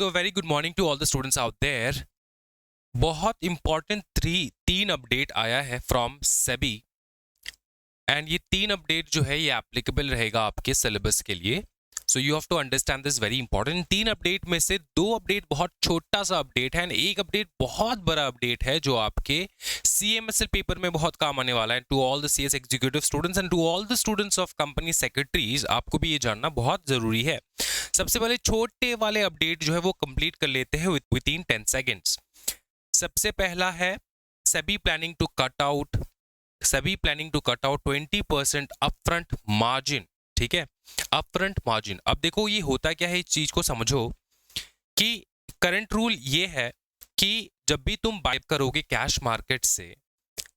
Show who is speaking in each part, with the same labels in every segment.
Speaker 1: So very good morning to all the students out there. बहुत important तीन update आया है फ्रॉम सेबी एंड ये तीन अपडेट जो है ये एप्लीकेबल रहेगा आपके सिलेबस के लिए। So you have to understand this very important. तीन अपडेट में से दो अपडेट बहुत छोटा सा अपडेट है एंड एक अपडेट बहुत बड़ा अपडेट है जो आपके CMSL पेपर में बहुत काम आने वाला है। To all the CS executive students and to all the students of company secretaries, आपको भी ये जानना बहुत जरूरी है। सबसे पहले छोटे वाले अपडेट जो है वो कंप्लीट कर लेते हैं विद इन 10 सेकेंड्स। सबसे पहला है SEBI planning to cut out 20% upfront margin. ठीक है, अपफ्रंट मार्जिन। अब देखो ये होता क्या है, इस चीज को समझो कि करंट रूल ये है कि जब भी तुम बाय करोगे कैश मार्केट से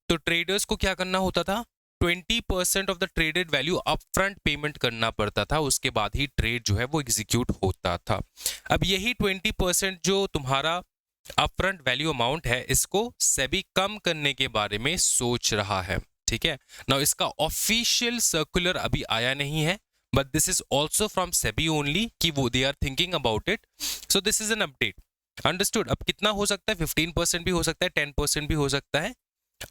Speaker 1: तो ट्रेडर्स को क्या करना होता था, 20% of the traded value upfront payment करना पड़ता था, उसके बाद ही ट्रेड जो है वो एग्जीक्यूट होता था। अब यही 20% जो तुम्हारा अपफ्रंट वैल्यू अमाउंट है, इसको सेबी कम करने के बारे में सोच रहा है। ठीक है, नाउ इसका ऑफिशियल सर्कुलर अभी आया नहीं है, but this is also from SEBI only कि वो they are thinking about it. So this is an update. Understood. अब कितना हो सकता है, 15% भी हो सकता है, 10% भी हो सकता है।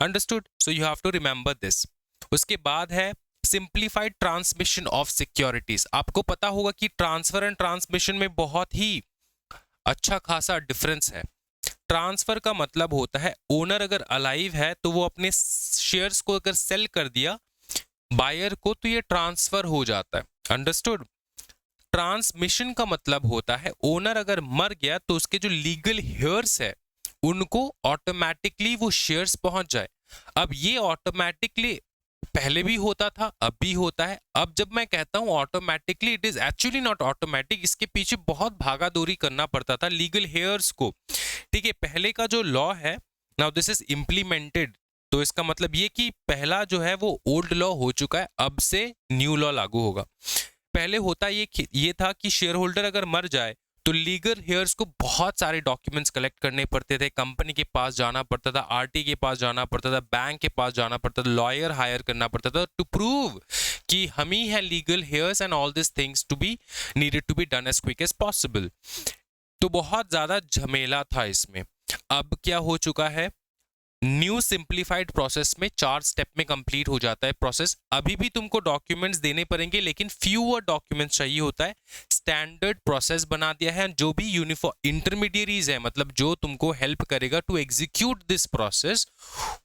Speaker 1: Understood. So you have to remember this. उसके बाद है सिंप्लीफाइड ट्रांसमिशन ऑफ सिक्योरिटीज। आपको पता होगा कि ट्रांसफर एंड ट्रांसमिशन में बहुत ही अच्छा खासा डिफरेंस है। ट्रांसफर का मतलब होता है ओनर अगर अलाइव है तो वो अपने शेयर्स को अगर सेल कर दिया बायर को तो ये ट्रांसफर हो जाता है। अंडरस्टूड। ट्रांसमिशन का मतलब होता है ओनर अगर मर गया तो उसके जो लीगल हेयर्स है उनको ऑटोमेटिकली वो शेयर्स पहुंच जाए। अब ये ऑटोमेटिकली पहले भी होता था, अब भी होता है। अब जब मैं कहता हूं automatically, it is actually not automatic. इसके पीछे बहुत भागादौड़ी करना पड़ता था लीगल हेयर्स को। ठीक है, पहले का जो लॉ है, नाउ दिस इज इम्प्लीमेंटेड, तो इसका मतलब ये कि पहला जो है वो ओल्ड लॉ हो चुका है, अब से न्यू लॉ लागू होगा। पहले होता ये था कि शेयर होल्डर अगर मर जाए तो लीगल हेयर्स को बहुत सारे डॉक्यूमेंट्स कलेक्ट करने पड़ते थे, कंपनी के पास जाना पड़ता था, RT के पास जाना पड़ता था, बैंक के पास जाना पड़ता था, लॉयर हायर करना पड़ता था टू प्रूव कि हम ही है legal heirs and all this things to be needed to be done as quick as possible. तो बहुत ज्यादा झमेला था इसमें। अब क्या हो चुका है, न्यू सिंप्लीफाइड प्रोसेस में 4 स्टेप में कंप्लीट हो जाता है प्रोसेस। अभी भी तुमको डॉक्यूमेंट्स देने पड़ेंगे लेकिन फ्यूअर डॉक्यूमेंट्स चाहिए होता है। स्टैंडर्ड प्रोसेस बना दिया है। जो भी यूनिफॉर्म इंटरमीडिएरीज है, मतलब जो तुमको हेल्प करेगा टू एग्जीक्यूट दिस प्रोसेस,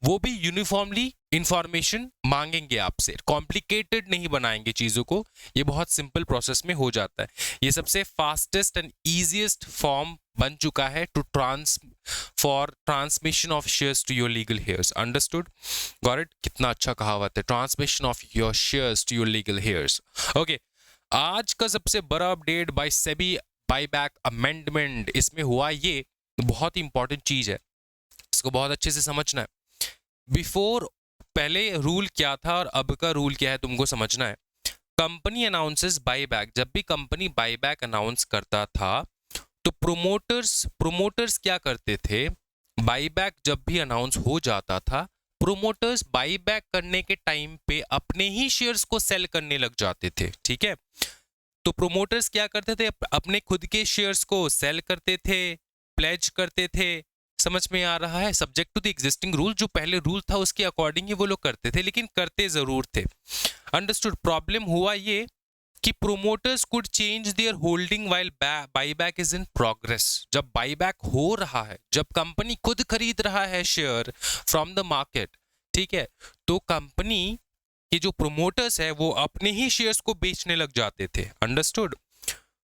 Speaker 1: वो भी यूनिफॉर्मली इंफॉर्मेशन मांगेंगे आपसे। कॉम्प्लिकेटेड नहीं बनाएंगे चीजों को, ये बहुत सिंपल प्रोसेस में हो जाता है। ये सबसे फास्टेस्ट एंड ईजिएस्ट फॉर्म बन चुका है to for transmission of shares to your legal heirs. Understood, got it? कितना अच्छा कहावत है, transmission of your shares to your legal heirs. Okay, आज का सबसे बड़ा update by SEBI buyback amendment, इसमें हुआ ये बहुत इंपॉर्टेंट चीज है, इसको बहुत अच्छे से समझना है। बिफोर, पहले रूल क्या था और अब का रूल क्या है तुमको समझना है। कंपनी अनाउंसेस बायबैक, जब भी कंपनी बायबैक अनाउंस करता था तो प्रोमोटर्स क्या करते थे, बाईबैक जब भी अनाउंस हो जाता था प्रोमोटर्स बाईबैक करने के टाइम पे अपने ही शेयर्स को सेल करने लग जाते थे। ठीक है, तो प्रोमोटर्स क्या करते थे, अपने खुद के शेयर्स को सेल करते थे, प्लेज करते थे। समझ में आ रहा है? Subject to the existing rule, जो पहले रूल था उसके अकॉर्डिंग ही वो लोग करते थे, लेकिन करते जरूर थे। अंडरस्टूड। प्रॉब्लम हुआ ये कि promoters could change their holding while buyback is in progress. जब बाईबैक हो रहा है, जब कंपनी खुद खरीद रहा है शेयर फ्रॉम द मार्केट, ठीक है, तो कंपनी के जो प्रोमोटर्स है वो अपने ही शेयर्स को बेचने लग जाते थे। अंडरस्टूड।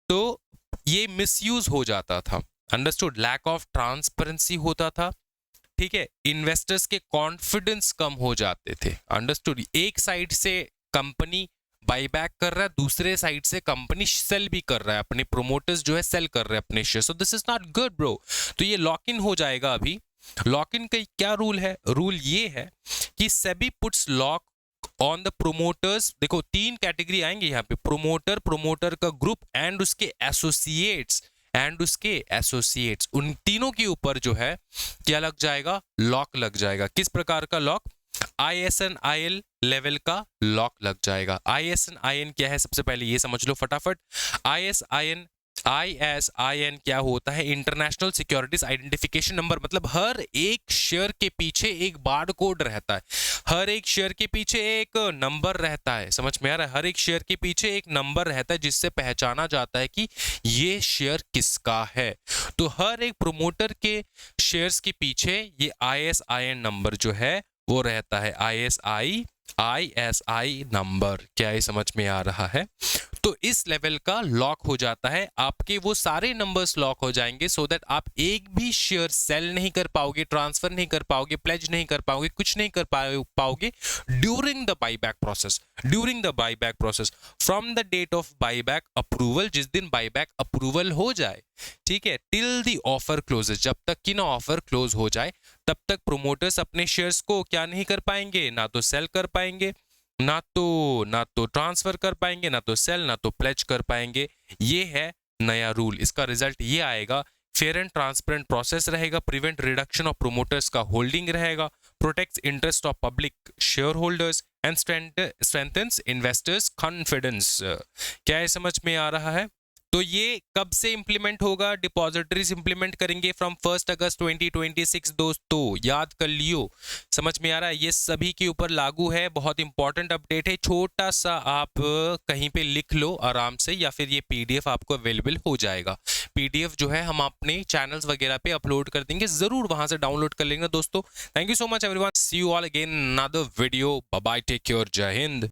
Speaker 1: तो ये मिसयूज हो जाता था। अंडरस्टूड। लैक ऑफ ट्रांसपेरेंसी होता था। ठीक है, इन्वेस्टर्स के कॉन्फिडेंस कम हो जाते थे। अंडरस्टूड। एक साइड से कंपनी बाईबैक कर रहा है, दूसरे साइड से कंपनी सेल भी कर रहा है, अपने प्रोमोटर्स जो है सेल कर रहे हैं अपने share. So this is not good bro. तो ये लॉक इन हो जाएगा अभी। लॉक इन का क्या रूल है? रूल ये है कि SEBI puts lock on the promoters. देखो 3 कैटेगरी आएंगे यहाँ पे, प्रोमोटर का ग्रुप एंड उसके एसोसिएट्स, उन तीनों के ऊपर जो है क्या लग जाएगा, लॉक लग जाएगा। किस प्रकार का लॉक? ISIN लेवल का लॉक लग जाएगा। ISIN क्या है सबसे पहले ये समझ लो फटाफट। ISIN ISIN क्या होता है? International securities identification number. मतलब हर एक शेयर के पीछे एक बार कोड रहता है, हर एक शेयर के पीछे एक नंबर रहता है। समझ में आ रहा है? हर एक शेयर के पीछे एक नंबर रहता है जिससे पहचाना जाता है कि ये शेयर किसका है। तो हर एक प्रोमोटर के शेयर्स के पीछे ये ISIN नंबर जो है वो रहता है। ISI number. क्या ये समझ में आ रहा है? तो इस लेवल का लॉक हो जाता है, आपके वो सारे नंबर्स लॉक हो जाएंगे सो दैट आप एक भी शेयर सेल नहीं कर पाओगे, ट्रांसफर नहीं कर पाओगे, प्लेज नहीं कर पाओगे, कुछ नहीं कर पाओगे during the buyback process. During the buyback process from the date of buyback approval, जिस दिन बाईबैक अप्रूवल हो जाए, ठीक है, टिल द ऑफर क्लोजेस, जब तक कि ना ऑफर क्लोज हो जाए तब तक प्रोमोटर्स अपने शेयर्स को क्या नहीं कर पाएंगे, ना तो सेल कर पाएंगे, ना तो ट्रांसफर कर पाएंगे, ना तो सेल, ना तो प्लेज कर पाएंगे। ये है नया रूल। इसका रिजल्ट ये आएगा, फेयर एंड ट्रांसपेरेंट प्रोसेस रहेगा, प्रिवेंट रिडक्शन ऑफ प्रोमोटर्स का होल्डिंग रहेगा, protects interest of public share holders and strengthens investors confidence. क्या ये समझ में आ रहा है? तो ये कब से इंप्लीमेंट होगा? डिपॉजिटरीज इंप्लीमेंट करेंगे फ्रॉम 1 अगस्त 2026। दोस्तों याद कर लियो। समझ में आ रहा है? ये सभी के ऊपर लागू है। बहुत इंपॉर्टेंट अपडेट है। छोटा सा आप कहीं पे लिख लो आराम से, या फिर ये PDF आपको अवेलेबल हो जाएगा। PDF जो है हम अपने चैनल्स वगैरह पे अपलोड कर देंगे, जरूर वहां से डाउनलोड कर लेंगे दोस्तों। Thank you so much everyone, see you all again another video. Bye bye, take care, जय हिंद।